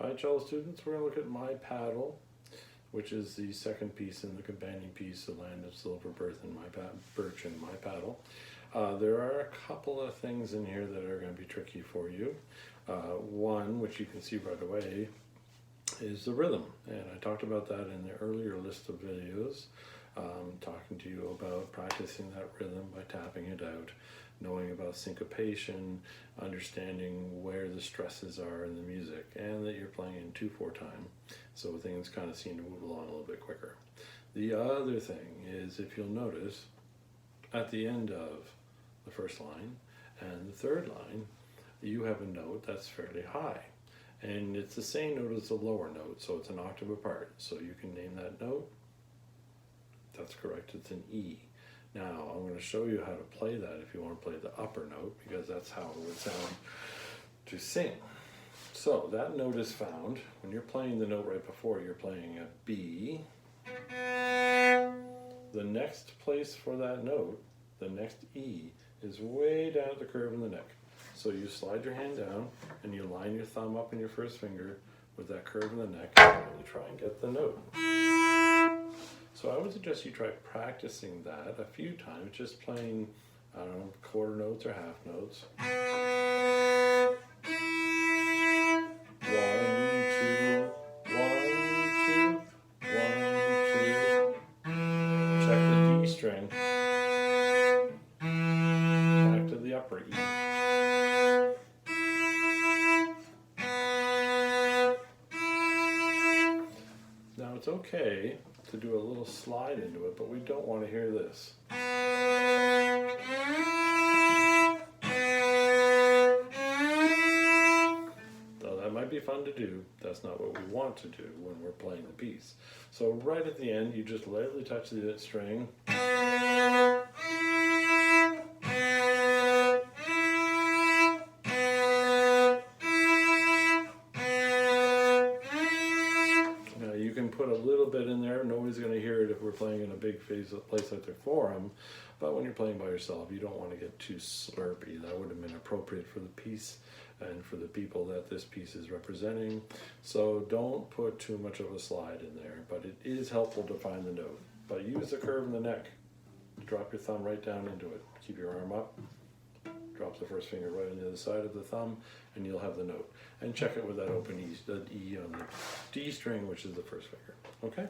All right, cello students, we're going to look at My Paddle, which is the second piece in the companion piece, The Land of Silver Birch and My Paddle. There are a couple of things in here that are going to be tricky for you. One, which you can see right away, is the rhythm. And I talked about that in the earlier list of videos, talking to you about practicing that rhythm by tapping it out, knowing about syncopation, understanding where the stresses are in the music, and that you're playing in 2/4 time, so things kind of seem to move along a little bit quicker. The other thing is, if you'll notice, at the end of the first line and the third line, you have a note that's fairly high. And it's the same note as the lower note, so it's an octave apart. So you can name that note. That's correct, it's an E. Now, I'm going to show you how to play that if you want to play the upper note, because that's how it would sound to sing. So that note is found when you're playing the note right before, you're playing a B. The next place for that note, the next E, is way down at the curve in the neck. So you slide your hand down and you line your thumb up and your first finger with that curve in the neck and really try and get the note. So I would suggest you try practicing that a few times, just playing, I don't know, quarter notes or half notes. 1, 2, 1, 2, 1, 2. Check the D string. Back to the upper E. Now it's okay to do a little slide into it, but we don't want to hear this. Though that might be fun to do, that's not what we want to do when we're playing the piece. So right at the end, you just lightly touch the string. You can put a little bit in there. Nobody's going to hear it if we're playing in a big place like the forum, but when you're playing by yourself, you don't want to get too slurpy. That would have been appropriate for the piece and for the people that this piece is representing. So don't put too much of a slide in there, but it is helpful to find the note. But use the curve in the neck. Drop your thumb right down into it. Keep your arm up. Drop the first finger right on the other side of the thumb, and you'll have the note. And check it with that open E, the E on the D string, which is the first finger. Okay?